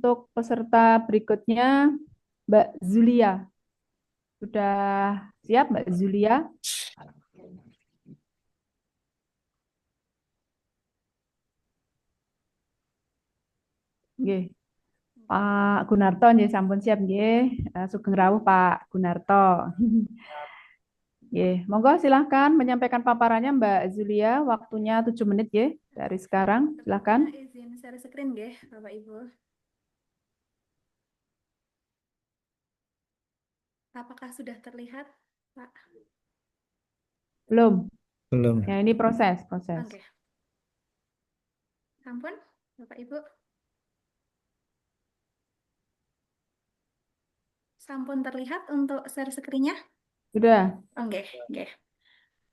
untuk peserta berikutnya, Mbak Zulia. Sudah siap, Mbak Zulia? Nggih. Pak Gunarto nggih sampun siap nggih. Sugeng rawuh Pak Gunarto. Nggih, monggo silahkan menyampaikan paparannya Mbak Zulia. Waktunya 7 menit nggih dari sekarang. Silahkan. Sebelumnya izin share screen nggih, Bapak Ibu. Apakah sudah terlihat, Pak? Belum. Belum. Ya, ini proses. Oke. Ampun, Bapak Ibu. Sampun terlihat untuk share screen-nya? Sudah. Oke, oke.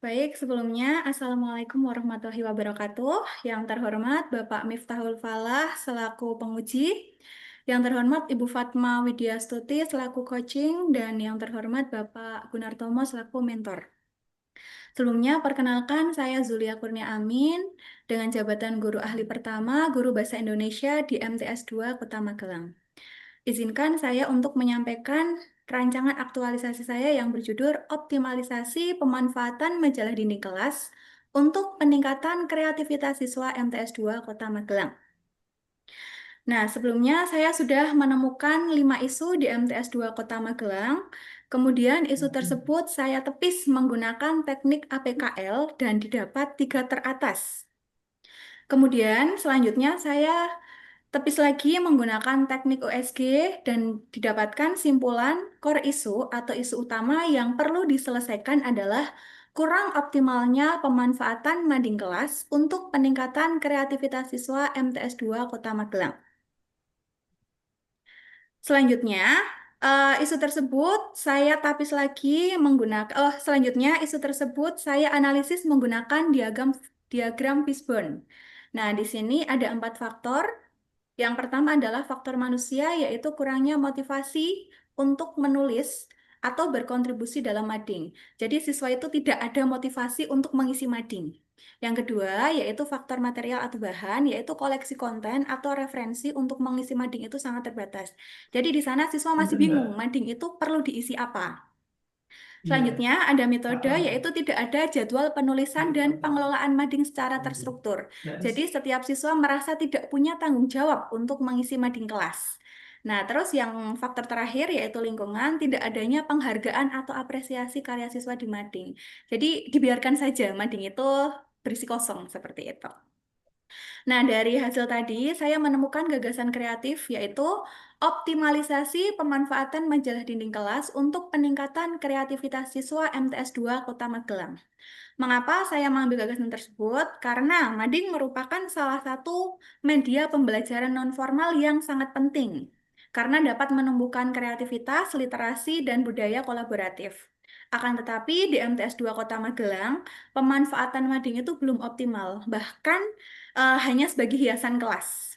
Baik, sebelumnya Assalamualaikum warahmatullahi wabarakatuh. Yang terhormat Bapak Miftahul Falah selaku penguji, yang terhormat Ibu Fatma Widyastuti selaku coaching, dan yang terhormat Bapak Gunartomo selaku mentor. Sebelumnya, perkenalkan saya Zulia Kurnia Amin dengan jabatan Guru Ahli Pertama Guru Bahasa Indonesia di MTS 2 Kota Magelang. Izinkan saya untuk menyampaikan rancangan aktualisasi saya yang berjudul Optimalisasi Pemanfaatan Majalah Dinding Kelas untuk Peningkatan Kreativitas Siswa MTS 2 Kota Magelang. Nah, sebelumnya saya sudah menemukan 5 isu di MTS 2 Kota Magelang. Kemudian isu tersebut saya tepis menggunakan teknik APKL dan didapat 3 teratas. Kemudian selanjutnya saya tepis lagi menggunakan teknik USG dan didapatkan simpulan core isu atau isu utama yang perlu diselesaikan adalah kurang optimalnya pemanfaatan mading kelas untuk peningkatan kreativitas siswa MTS 2 Kota Magelang. Selanjutnya, isu tersebut saya tapis lagi menggunakan, selanjutnya isu tersebut saya analisis menggunakan diagram Fishbone. Nah, di sini ada 4 faktor. Yang pertama adalah faktor manusia, yaitu kurangnya motivasi untuk menulis atau berkontribusi dalam mading. Jadi siswa itu tidak ada motivasi untuk mengisi mading. Yang kedua, yaitu faktor material atau bahan, yaitu koleksi konten atau referensi untuk mengisi mading itu sangat terbatas. Jadi di sana siswa masih bingung, mading itu perlu diisi apa. Selanjutnya, ada metode yaitu tidak ada jadwal penulisan dan pengelolaan mading secara terstruktur. Jadi, setiap siswa merasa tidak punya tanggung jawab untuk mengisi mading kelas. Nah, terus yang faktor terakhir yaitu lingkungan, tidak adanya penghargaan atau apresiasi karya siswa di mading. Jadi, dibiarkan saja mading itu berisi kosong seperti itu. Nah, dari hasil tadi saya menemukan gagasan kreatif yaitu optimalisasi pemanfaatan majalah dinding kelas untuk peningkatan kreativitas siswa MTS 2 Kota Magelang. Mengapa saya mengambil gagasan tersebut? Karena mading merupakan salah satu media pembelajaran nonformal yang sangat penting karena dapat menumbuhkan kreativitas, literasi, dan budaya kolaboratif. Akan tetapi di MTS 2 Kota Magelang, pemanfaatan mading itu belum optimal, bahkan hanya sebagai hiasan kelas.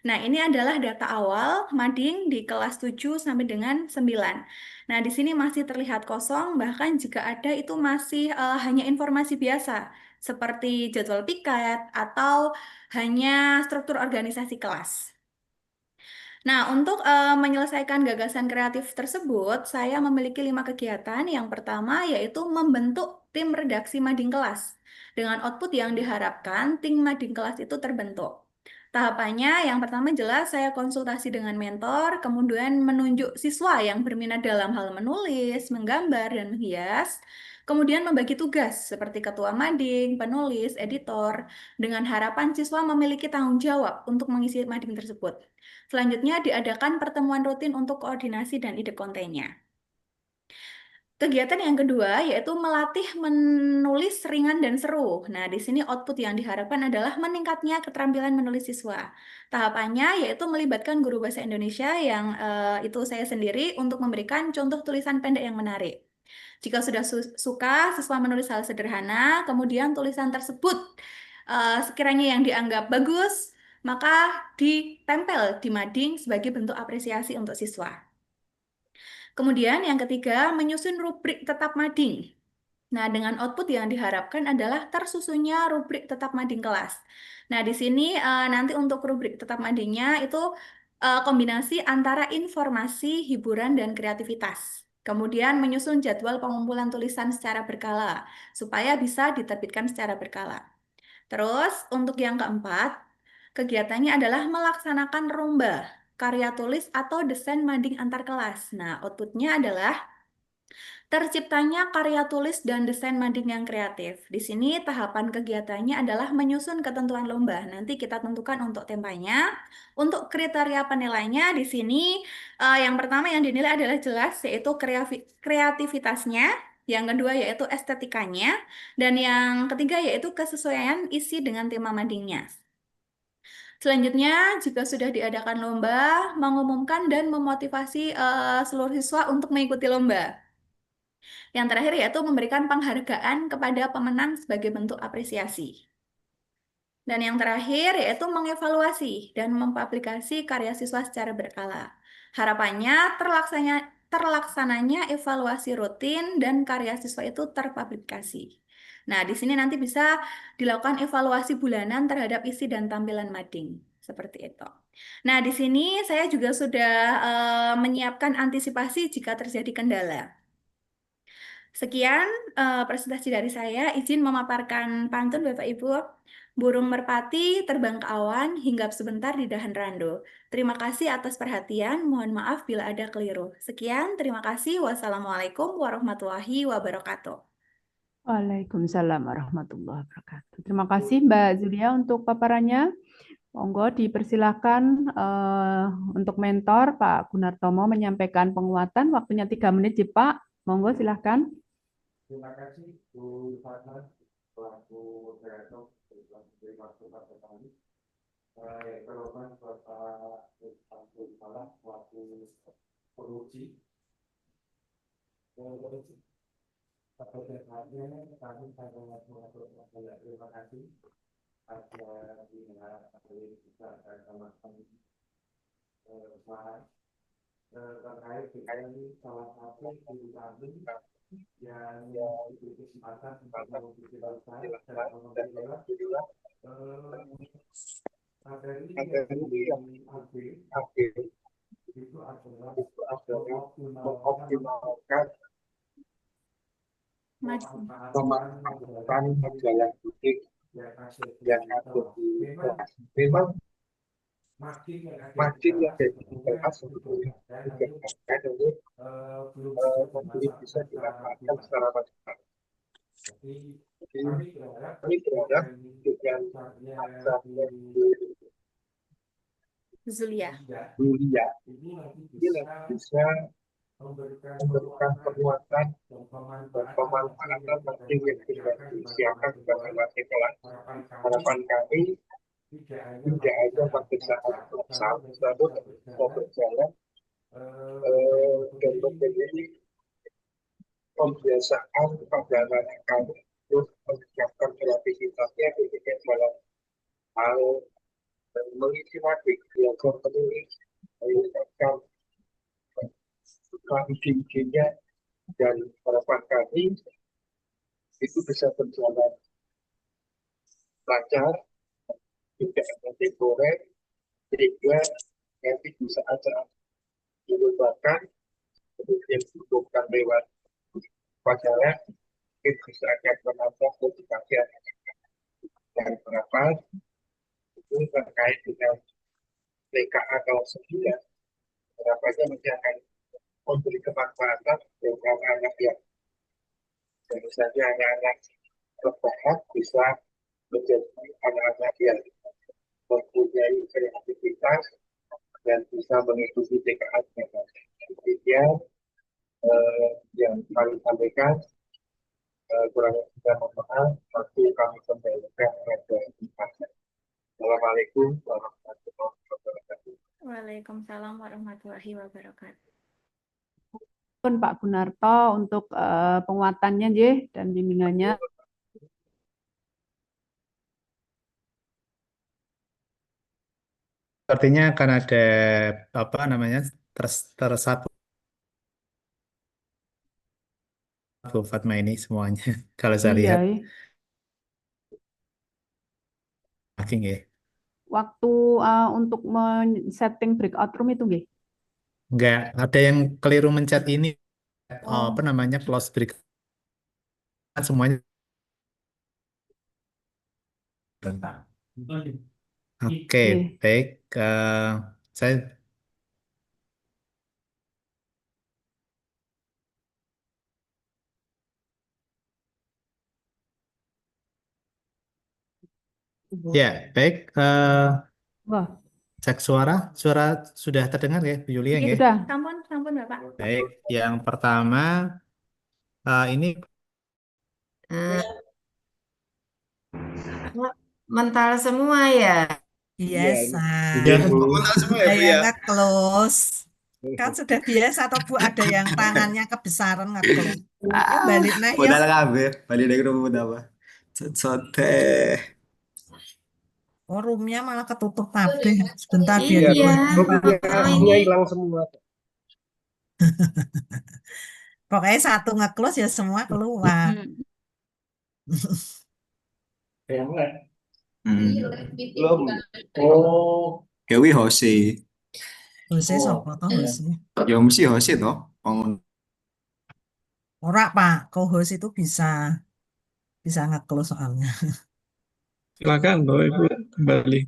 Nah, ini adalah data awal mading di kelas 7 sampai dengan 9. Nah, di sini masih terlihat kosong, bahkan jika ada itu masih hanya informasi biasa, seperti jadwal piket atau hanya struktur organisasi kelas. Nah, untuk menyelesaikan gagasan kreatif tersebut, saya memiliki 5 kegiatan. Yang pertama yaitu membentuk tim redaksi mading kelas. Dengan output yang diharapkan, tim mading kelas itu terbentuk. Tahapannya, yang pertama jelas saya konsultasi dengan mentor, kemudian menunjuk siswa yang berminat dalam hal menulis, menggambar, dan menghias, kemudian membagi tugas seperti ketua mading, penulis, editor, dengan harapan siswa memiliki tanggung jawab untuk mengisi mading tersebut. Selanjutnya diadakan pertemuan rutin untuk koordinasi dan ide kontennya. Kegiatan yang kedua yaitu melatih menulis ringan dan seru. Nah, di sini output yang diharapkan adalah meningkatnya keterampilan menulis siswa. Tahapannya yaitu melibatkan guru bahasa Indonesia yang itu saya sendiri untuk memberikan contoh tulisan pendek yang menarik. Jika sudah suka siswa menulis hal sederhana, kemudian tulisan tersebut sekiranya yang dianggap bagus, maka ditempel di mading sebagai bentuk apresiasi untuk siswa. Kemudian yang ketiga, menyusun rubrik tetap mading. Nah, dengan output yang diharapkan adalah tersusunnya rubrik tetap mading kelas. Nah, di sini nanti untuk rubrik tetap madingnya itu kombinasi antara informasi, hiburan, dan kreativitas. Kemudian menyusun jadwal pengumpulan tulisan secara berkala, supaya bisa diterbitkan secara berkala. Terus, untuk yang keempat, kegiatannya adalah melaksanakan lomba, karya tulis, atau desain mading antar kelas. Nah, outputnya adalah terciptanya karya tulis dan desain mading yang kreatif. Di sini tahapan kegiatannya adalah menyusun ketentuan lomba. Nanti kita tentukan untuk tempanya. Untuk kriteria penilainya di sini yang pertama yang dinilai adalah jelas yaitu kreativitasnya, yang kedua yaitu estetikanya, dan yang ketiga yaitu kesesuaian isi dengan tema madingnya. Selanjutnya, jika sudah diadakan lomba, mengumumkan dan memotivasi seluruh siswa untuk mengikuti lomba. Yang terakhir yaitu memberikan penghargaan kepada pemenang sebagai bentuk apresiasi. Dan yang terakhir yaitu mengevaluasi dan mempublikasi karya siswa secara berkala. Harapannya terlaksananya evaluasi rutin dan karya siswa itu terpublikasi. Nah, di sini nanti bisa dilakukan evaluasi bulanan terhadap isi dan tampilan mading. Seperti itu. Nah, di sini saya juga sudah menyiapkan antisipasi jika terjadi kendala. Sekian presentasi dari saya. Izin memaparkan pantun Bapak Ibu. Burung merpati terbang ke awan, hinggap sebentar di dahan rando. Terima kasih atas perhatian. Mohon maaf bila ada keliru. Sekian, terima kasih. Wassalamualaikum warahmatullahi wabarakatuh. Waalaikumsalam warahmatullahi wabarakatuh. Terima kasih Mbak Zulia untuk paparannya. Monggo dipersilakan untuk mentor Pak Gunartomo menyampaikan penguatan. Waktunya 3 menit, ya, Pak. Monggo silahkan. Terima kasih Bu Fatma selaku moderator dari waktu pada kami. Terhormat Bapak Abdul Salam selaku penguji. Pada dasarnya kami sangat mengatur terima kasih atas dihadiri kita sama-sama terkait dengan salah satu guru kami yang diberi kesempatan untuk menjelaskan dan menjelaskan materi yang diambil itu adalah mengoptimalkan pemanfaatan majalah publik yang ada di kelas. Memang makin yang ada di kelas sebetulnya dikembangkan untuk belum bisa dimanfaatkan secara maksimal. Jadi kami berharap dengan asalnya Zulia. Julia ini nanti bisa memberikan penguatan dan pemanfaatan penting yang bisa disiapkan sebagai wakil kelas. Harapan kami tidak hanya pada saat bersama, namun bisa berjalan dan menjadi pembiasaan kepada anak kami untuk meningkatkan kreativitasnya ketika dalam hal mengisi materi belajar menulis, meningkatkan ide-idenya, dan harapan kami itu bisa berjalan lancar, tidak ada temporer, sehingga nanti bisa ada dilupakan, kemudian dihubungkan lewat pelajaran, mungkin bisa akan menambah motivasi anak-anak. Dan harapan itu terkait dengan TKA kelas 9, harapannya nanti akan memberi kemanfaatan bagi anak-anak yang misalnya anak-anak terbaik bisa menjadi anak-anak yang mempunyai kreativitas dan bisa mengikuti TKA dengan demikian yang kami sampaikan. Kurang lebih mohon maaf, waktu kami kembalikan kepada Pak. Assalamualaikum warahmatullahi wabarakatuh. Waalaikumsalam warahmatullahi wabarakatuh. Pak Gunarto untuk penguatannya, Nggih, dan bimbingannya. Artinya akan ada apa namanya tersatu Bu Fatma ini semuanya kalau saya Iya, lihat iya. makin ya. waktu untuk men-setting breakout room itu nggih. Enggak, ada yang keliru mencet ini. Apa Oh, namanya? Close break. Semuanya. Oke, nggih. baik. Saya ya, baik. Wah, Cek suara. Suara sudah terdengar ya, Bu Yulia Nggih, ya? sudah. sampun, sampun Bapak. Baik. Yang pertama ini Eh, mental semua ya. Iya, Biasa. ya Bu. mental semua ya Ada Bu yang ya. nge-close. Kan sudah biasa atau Bu ada yang tangannya kebesaran nge-close. Ya balik nah ya. Modal kabeh, balik dari rumput apa? Teh. Oh, roomnya malah ketutup kabeh. Sebentar biar Iya, dibuka. ini Grupnya hilang semua. Pokoknya satu nge-close ya semua keluar. Hmm. Belum. Oh, Dewi Hoshi. Hose sopo toh Hose? Ya mesti Hoshi toh. Ora Pak, co-host itu bisa nge-close soalnya. Silakan Bapak Ibu kembali.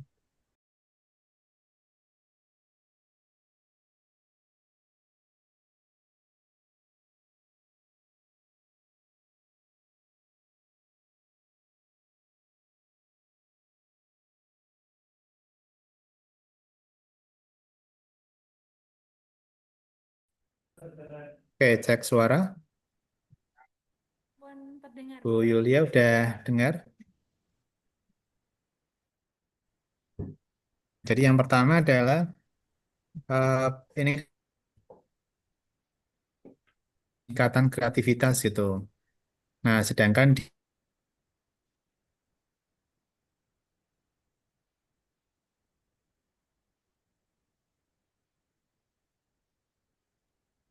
Oke, cek suara. Sampun terdengar. Bu Yulia udah dengar? Jadi yang pertama adalah ini ikatan kreativitas gitu. Nah, sedangkan di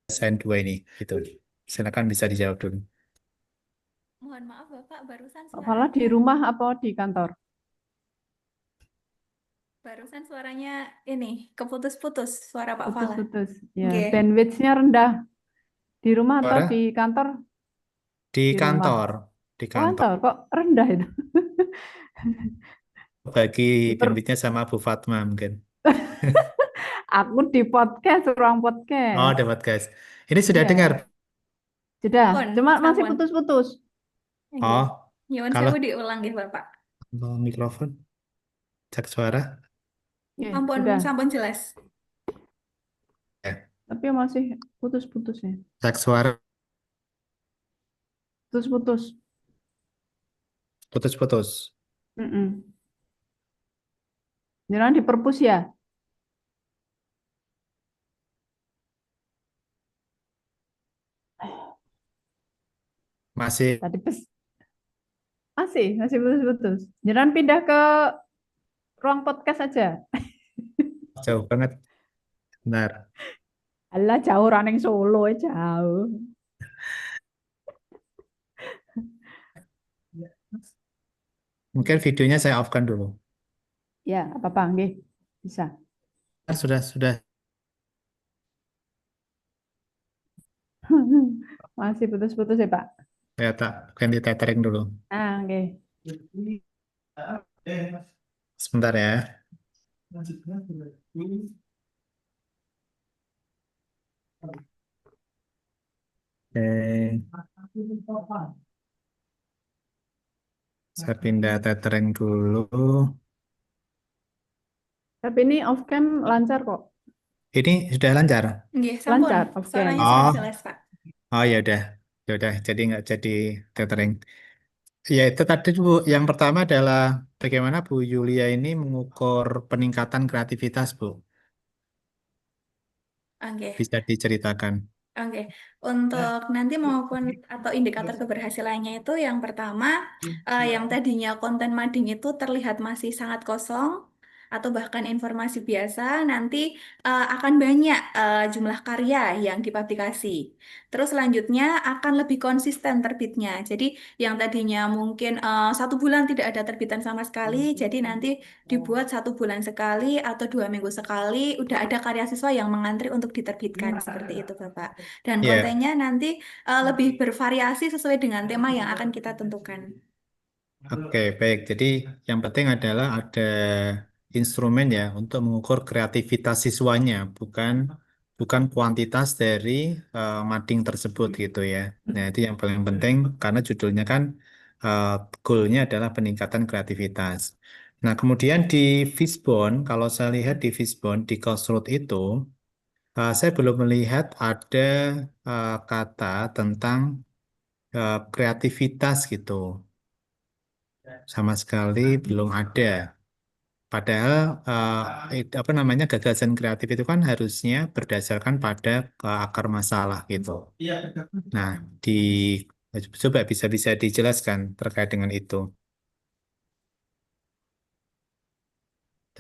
desain dua ini gitu. Silakan bisa dijawab dulu. Mohon maaf Bapak, barusan Malah di suaranya rumah apa di kantor? suaranya ini keputus-putus suara Pak Fala. Putus-putus. Ya, Nggih. bandwidth-nya rendah. Di rumah atau Suara di kantor? di Di rumah. kantor, di Oh, kantor. kantor kok rendah itu? Bagi Diper- bandwidthnya sama Bu Fatma mungkin. Aku di podcast, ruang Oh, podcast. dapat guys. Ini sudah Iya. dengar. Sudah, Sampun, cuma masih sampun. putus-putus. Nggih. Oh, Nyuwun kalau sewu diulang nggih Bapak. mikrofon, cek suara. Ya, Sampun, sudah. sampun jelas. Ya, Tapi masih putus-putus ya. cek suara, Putus-putus. putus-putus. Jangan di perpus ya. Masih Tadi masih putus-putus. Jangan pindah ke ruang podcast aja. jauh banget. Benar. Alah jauh running Solo jauh. Mungkin videonya saya off-kan dulu. Ya, apa-apa nggih. Bisa. Sudah. Masih putus-putus ya, Pak. Ya, tak ganti tethering dulu. Nggih. Sebentar ya. Oke. Saya pindah tethering dulu. Tapi ini off cam lancar kok. Ini sudah lancar. Nggih, sampun. Lancar, oke. Suaranya sudah Oh, jelas, Pak. oh ya udah. Jadi nggak jadi tethering. Ya itu tadi Bu, yang pertama adalah bagaimana Bu Yulia ini mengukur peningkatan kreativitas Bu. Oke. Bisa diceritakan. Oke, untuk nanti maupun atau indikator keberhasilannya itu yang pertama, yang tadinya konten mading itu terlihat masih sangat kosong, atau bahkan informasi biasa, nanti akan banyak jumlah karya yang dipublikasi. Terus selanjutnya akan lebih konsisten terbitnya. Jadi yang tadinya mungkin 1 bulan tidak ada terbitan sama sekali, jadi nanti dibuat 1 bulan sekali atau 2 minggu sekali, udah ada karya siswa yang mengantri untuk diterbitkan seperti itu, Bapak. Dan Ya, kontennya nanti lebih bervariasi sesuai dengan tema yang akan kita tentukan. oke, baik. Jadi yang penting adalah ada instrumen ya untuk mengukur kreativitas siswanya, bukan kuantitas dari mading tersebut gitu ya. Nah, itu yang paling penting karena judulnya kan uh, goalnya adalah peningkatan kreativitas. Nah, kemudian di Fishbone, kalau saya lihat di Fishbone, di Crossroad itu, saya belum melihat ada kata tentang kreativitas gitu. Sama sekali belum ada. Padahal apa namanya gagasan kreatif itu kan harusnya berdasarkan pada akar masalah gitu. Nah, di coba bisa dijelaskan terkait dengan itu.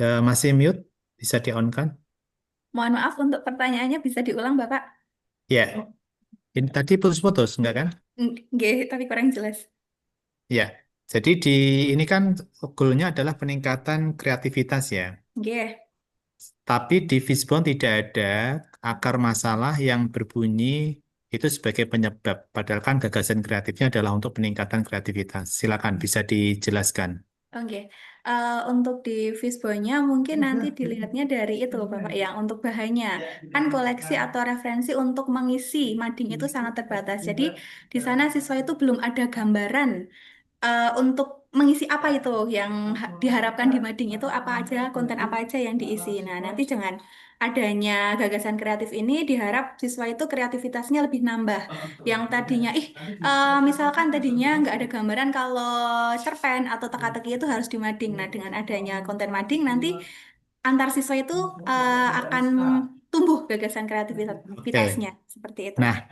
Masih mute? Bisa di-on kan? Mohon maaf untuk pertanyaannya bisa diulang, Bapak? Ya, ini tadi putus-putus, enggak kan? Nggih, tapi kurang jelas. Ya, jadi ini kan goalnya adalah peningkatan kreativitas ya. Nggih. Tapi di Fishbone tidak ada akar masalah yang berbunyi itu sebagai penyebab. Padahal kan gagasan kreatifnya adalah untuk peningkatan kreativitas. Silakan bisa dijelaskan. Oke, untuk di Fishbone-nya mungkin nanti dilihatnya dari itu loh Bapak, yang untuk bahannya. Kan koleksi atau referensi untuk mengisi mading itu sangat terbatas. Jadi di sana siswa itu belum ada gambaran untuk mengisi apa itu yang diharapkan di mading itu apa aja, konten apa aja yang diisi. Nah, nanti dengan adanya gagasan kreatif ini diharap siswa itu kreativitasnya lebih nambah. Yang tadinya, misalkan tadinya nggak ada gambaran kalau cerpen atau teka-teki itu harus di mading. Nah, dengan adanya konten mading nanti antar siswa itu akan tumbuh gagasan Oke. kreativitasnya seperti itu. Nah,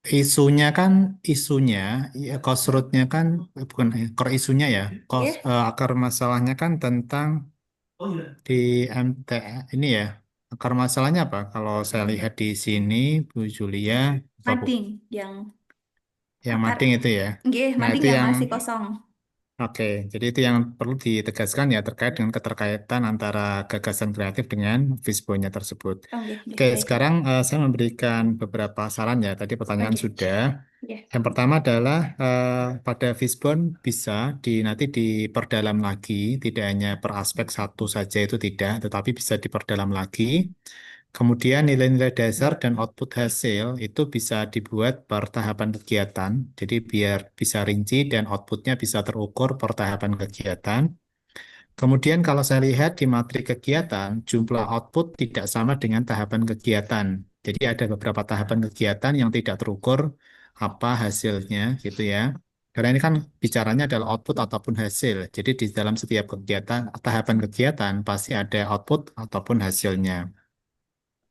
isunya, ya, crossroad-nya kan bukan core isunya ya. Oke, Akar masalahnya kan tentang di MT ini ya. Akar masalahnya apa? Kalau saya lihat di sini, Bu Julia, apa Bu? mading yang Yang akar, mading itu ya. nggih, Nah, mading itu yang yang masih kosong. oke, jadi itu yang perlu ditegaskan ya terkait dengan keterkaitan antara gagasan kreatif dengan Fishbone-nya tersebut. Nggih, nggih, Oke, baik. sekarang saya memberikan beberapa saran ya. Tadi pertanyaan Oke. sudah. Nggih. Yang pertama adalah pada Fishbone bisa nanti diperdalam lagi, tidak hanya per aspek satu saja itu tidak, tetapi bisa diperdalam lagi. Kemudian nilai-nilai dasar dan output hasil itu bisa dibuat per tahapan kegiatan, jadi biar bisa rinci dan outputnya bisa terukur per tahapan kegiatan. Kemudian kalau saya lihat di materi kegiatan, jumlah output tidak sama dengan tahapan kegiatan. Jadi ada beberapa tahapan kegiatan yang tidak terukur apa hasilnya gitu ya. Karena ini kan bicaranya adalah output ataupun hasil. Jadi di dalam setiap kegiatan, tahapan kegiatan pasti ada output ataupun hasilnya.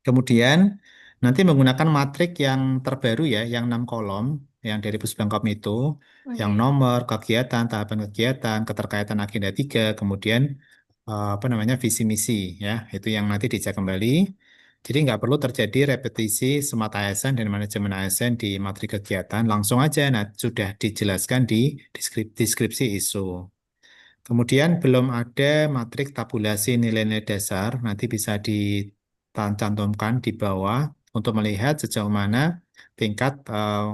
Kemudian nanti menggunakan matrik yang terbaru ya, yang 6 kolom, yang dari Pusbangkom itu, yang Oke. nomor, kegiatan, tahapan kegiatan, keterkaitan agenda 3, kemudian apa namanya visi misi ya, itu yang nanti dicek kembali. Jadi nggak perlu terjadi repetisi SMART ASN dan manajemen ASN di materi kegiatan, langsung aja nah, sudah dijelaskan di deskripsi isu. Kemudian belum ada matrik tabulasi nilai-nilai dasar, nanti bisa dicantumkan di bawah untuk melihat sejauh mana tingkat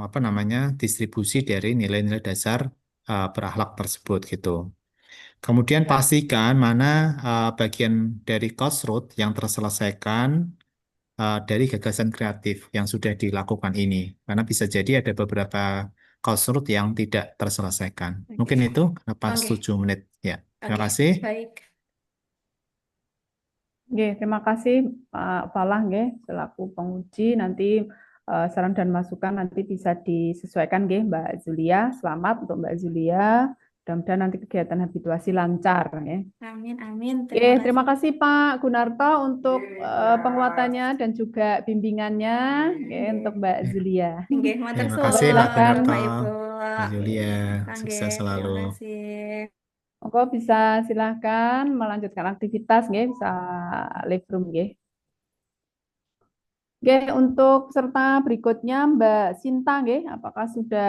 apa namanya distribusi dari nilai-nilai dasar berakhlak tersebut gitu. Kemudian pastikan mana bagian dari cost road yang terselesaikan dari gagasan kreatif yang sudah dilakukan ini, karena bisa jadi ada beberapa cost road yang tidak terselesaikan. Mungkin Oke. itu pas Oke. 7 menit ya. Terima Oke. kasih. Baik. Oke, terima kasih Pak Falah nggih selaku penguji. Nanti saran dan masukan nanti bisa disesuaikan nggih Mbak Zulia. Selamat untuk Mbak Zulia. Mudah-mudahan nanti kegiatan habituasi lancar nggih. Amin, amin. Oke, terima kasih Pak Gunarto untuk penguatannya dan juga bimbingannya nggih, untuk Mbak Zulia. Nggih, matur Terima kasih Pak suwun, Silakan. Gunarto, Pak Ibu. Bu Julia, Nggih, sukses selalu. terima kasih. Monggo bisa silahkan melanjutkan aktivitas nggih, bisa live room nggih. Nggih, untuk peserta berikutnya Mbak Sinta nggih, apakah sudah